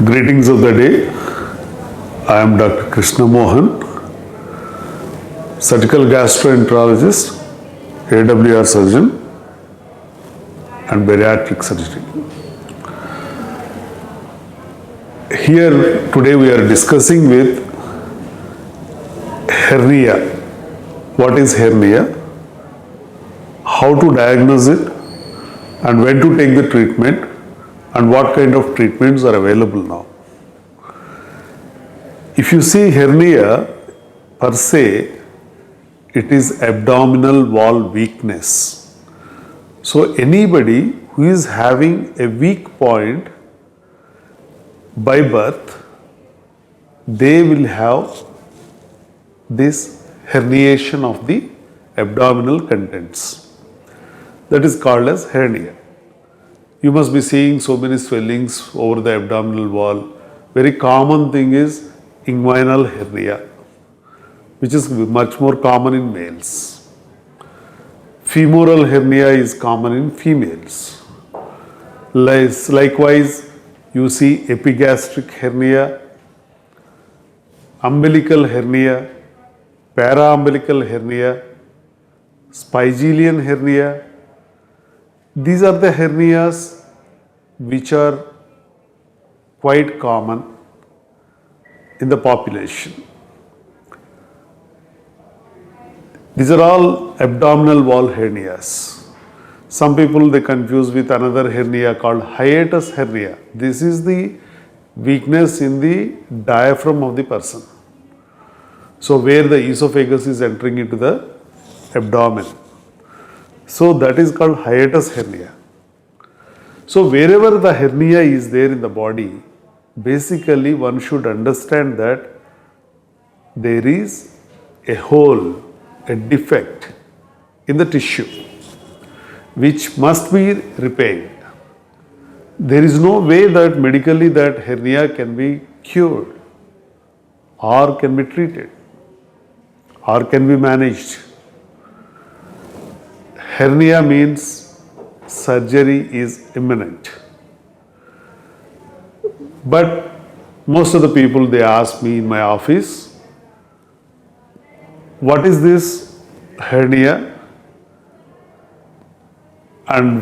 Greetings of the day. I am Dr. Krishna Mohan, surgical gastroenterologist, AWR surgeon, and bariatric surgery. Here today we are discussing with hernia. What is hernia? How to diagnose it, and when to take the treatment, and what kind of treatments are available now. If you see hernia per se, it is abdominal wall weakness. So anybody who is having a weak point by birth, they will have this herniation of the abdominal contents. That is called as hernia. You must be seeing so many swellings over the abdominal wall. Very common thing is inguinal hernia, which is much more common in males. Femoral hernia is common in females. Likewise, you see epigastric hernia, umbilical hernia, paraumbilical hernia, spigelian hernia. These are the hernias which are quite common in the population. These are all abdominal wall hernias. Some people they confuse with another hernia called hiatus hernia. This is the weakness in the diaphragm of the person. So where the esophagus is entering into the abdomen. So that is called hiatus hernia. So wherever the hernia is there in the body, basically one should understand that there is a hole, a defect in the tissue which must be repaired. There is no way that medically that hernia can be cured or can be treated or can be managed. Hernia means surgery is imminent. But most of the people they ask me in my office, what is this hernia and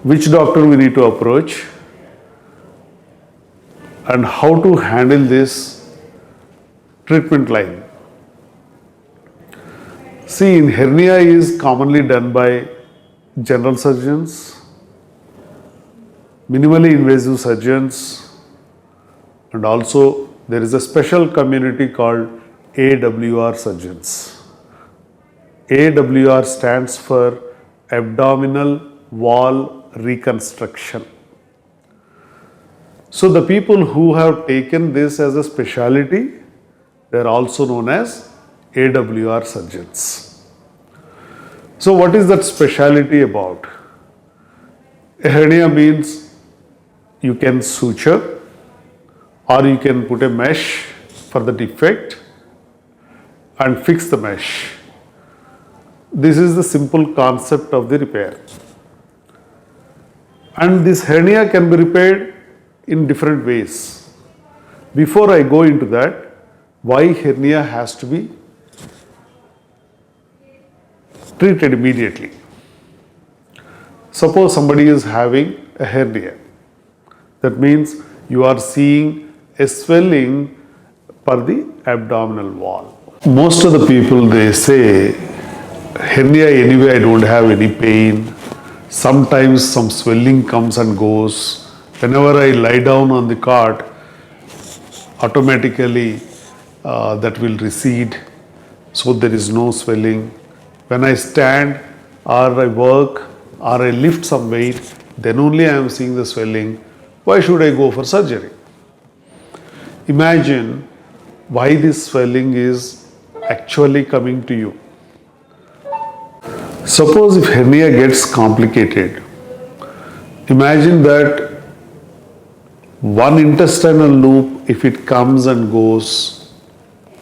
which doctor we need to approach and how to handle this treatment line. See, in hernia is commonly done by general surgeons, minimally invasive surgeons, and also there is a special community called AWR surgeons. AWR stands for abdominal wall reconstruction. So the people who have taken this as a specialty, they are also known as AWR surgeons. So what is that specialty about? A hernia means you can suture or you can put a mesh for the defect and fix the mesh. This is the simple concept of the repair. And this hernia can be repaired in different ways. Before I go into that, why hernia has to be treated immediately. Suppose somebody is having a hernia. That means you are seeing a swelling per the abdominal wall. Most of the people they say, hernia anyway I don't have any pain. Sometimes some swelling comes and goes. Whenever I lie down on the cot, automatically that will recede. So there is no swelling. When I stand or I work or I lift some weight, then only I am seeing the swelling. Why should I go for surgery? Imagine why this swelling is actually coming to you. Suppose if hernia gets complicated, imagine that one intestinal loop, if it comes and goes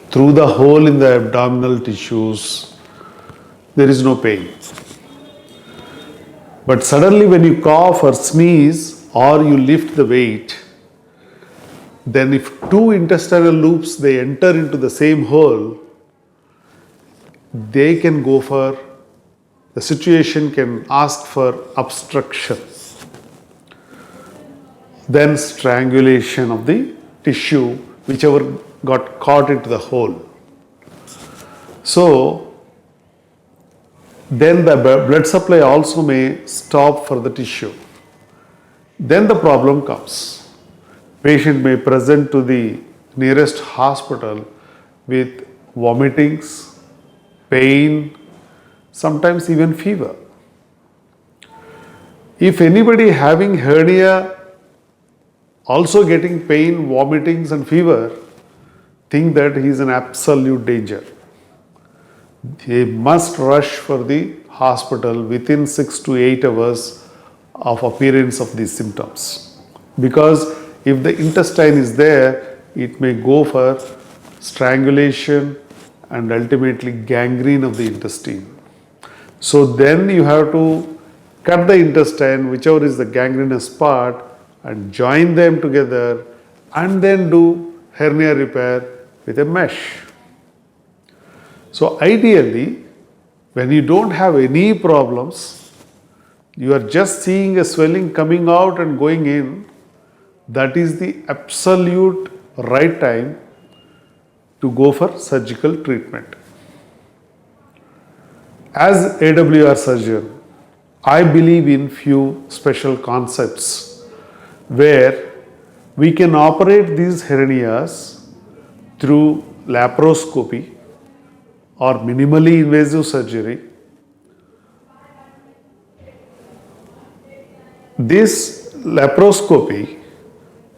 through the hole in the abdominal tissues, there is no pain. But suddenly when you cough or sneeze or you lift the weight, then if two intestinal loops they enter into the same hole, they can go for, the situation can ask for obstruction, then strangulation of the tissue whichever got caught into the hole. So then the blood supply also may stop for the tissue. Then the problem comes. Patient may present to the nearest hospital with vomitings, pain, sometimes even fever. If anybody having hernia also getting pain, vomitings and fever, think that he is in absolute danger. He must rush for the hospital within 6 to 8 hours of appearance of these symptoms. Because if the intestine is there, it may go for strangulation and ultimately gangrene of the intestine. So then you have to cut the intestine, whichever is the gangrenous part, and join them together and then do hernia repair with a mesh. So ideally, when you don't have any problems, you are just seeing a swelling coming out and going in, that is the absolute right time to go for surgical treatment. As AWR surgeon, I believe in few special concepts where we can operate these hernias through laparoscopy or minimally invasive surgery. This laparoscopy,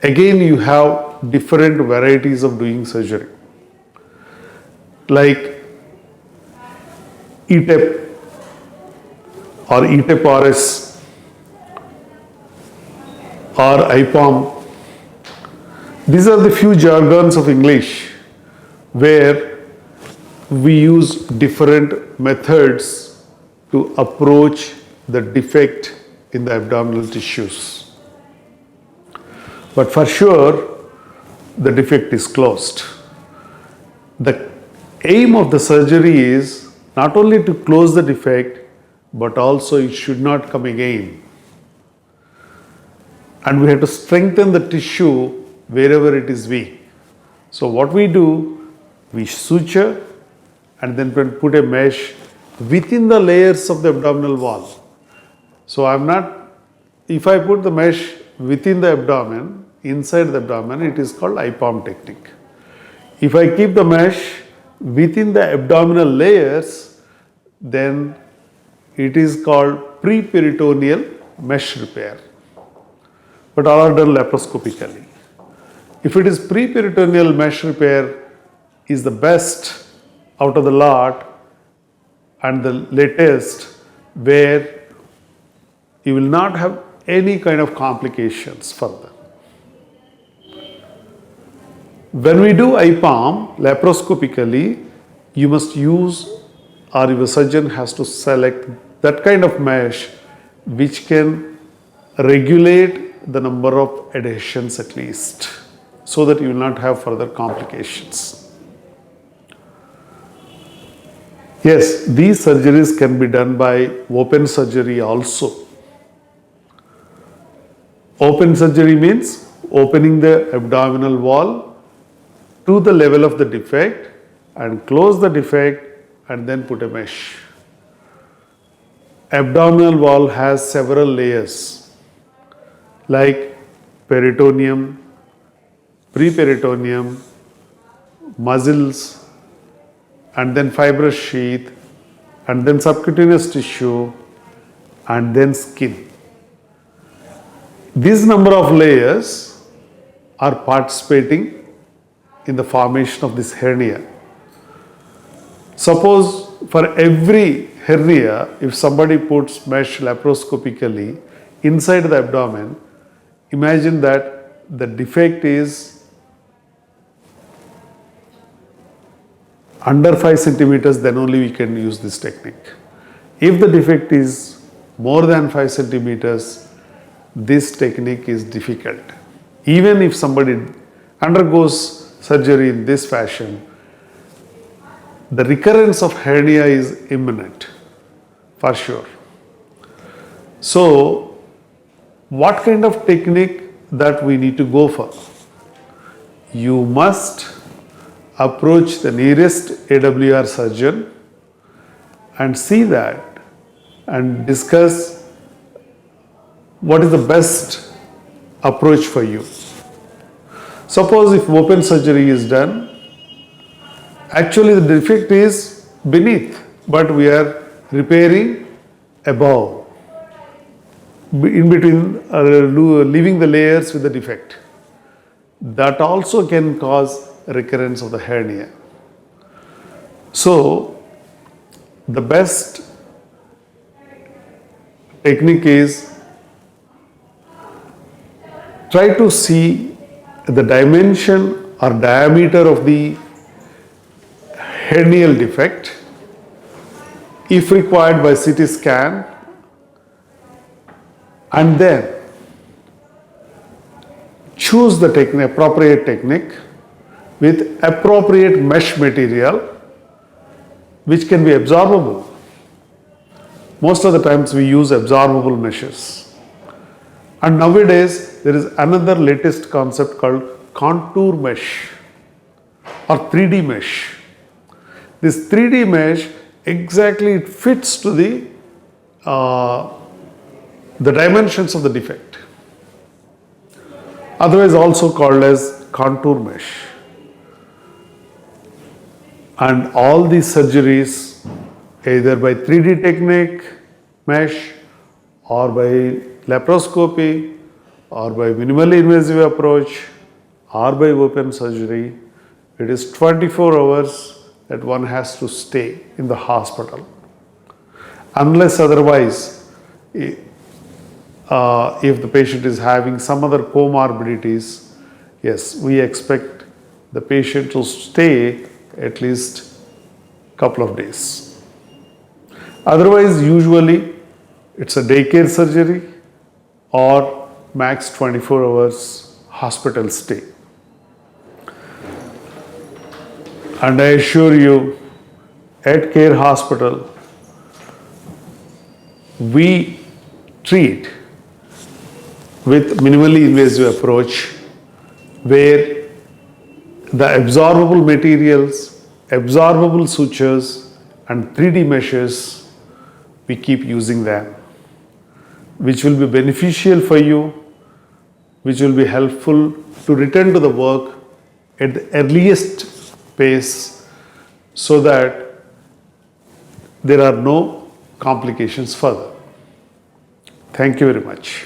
again you have different varieties of doing surgery, like ETEP or ETEP-RS or IPOM. These are the few jargons of English where we use different methods to approach the defect in the abdominal tissues. But for sure, the defect is closed. The aim of the surgery is not only to close the defect, but also it should not come again. And we have to strengthen the tissue wherever it is weak. So what we do, we suture and then put a mesh within the layers of the abdominal wall. So if I put the mesh within the abdomen, inside the abdomen, it is called IPOM technique. If I keep the mesh within the abdominal layers, then it is called pre-peritoneal mesh repair. But all are done laparoscopically. If it is pre-peritoneal mesh repair is the best out of the lot and the latest, where you will not have any kind of complications further. When we do IPOM laparoscopically, you must use, or your surgeon has to select that kind of mesh which can regulate the number of adhesions at least, so that you will not have further complications. Yes, these surgeries can be done by open surgery also. Open surgery means opening the abdominal wall to the level of the defect and close the defect and then put a mesh. Abdominal wall has several layers like peritoneum, preperitoneum, muscles, and then fibrous sheath, and then subcutaneous tissue, and then skin. This number of layers are participating in the formation of this hernia. Suppose for every hernia, if somebody puts mesh laparoscopically inside the abdomen, imagine that the defect is under 5 centimeters, then only we can use this technique. If the defect is more than 5 centimeters, this technique is difficult. Even if somebody, undergoes surgery in this fashion, the recurrence of hernia is imminent, for sure. So, what kind of technique that we need to go for? You must approach the nearest AWR surgeon and see that and discuss what is the best approach for you. Suppose if open surgery is done, actually the defect is beneath, but we are repairing above, in between, leaving the layers with the defect. That also can cause recurrence of the hernia. So, the best technique is try to see the dimension or diameter of the hernial defect, if required by CT scan, and then choose the appropriate technique with appropriate mesh material which can be absorbable. Most of the times we use absorbable meshes. And nowadays there is another latest concept called contour mesh or 3D mesh. This 3D mesh exactly it fits to the dimensions of the defect, otherwise also called as contour mesh. And all these surgeries, either by 3D technique, mesh, or by laparoscopy, or by minimally invasive approach, or by open surgery, it is 24 hours that one has to stay in the hospital. Unless otherwise, if the patient is having some other comorbidities, yes, we expect the patient to stay at least a couple of days. Otherwise, usually it's a daycare surgery or max 24 hours hospital stay. And I assure you, at Care Hospital, we treat with minimally invasive approach where the absorbable materials, absorbable sutures and 3D meshes, we keep using them, which will be beneficial for you, which will be helpful to return to the work at the earliest pace so that there are no complications further. Thank you very much.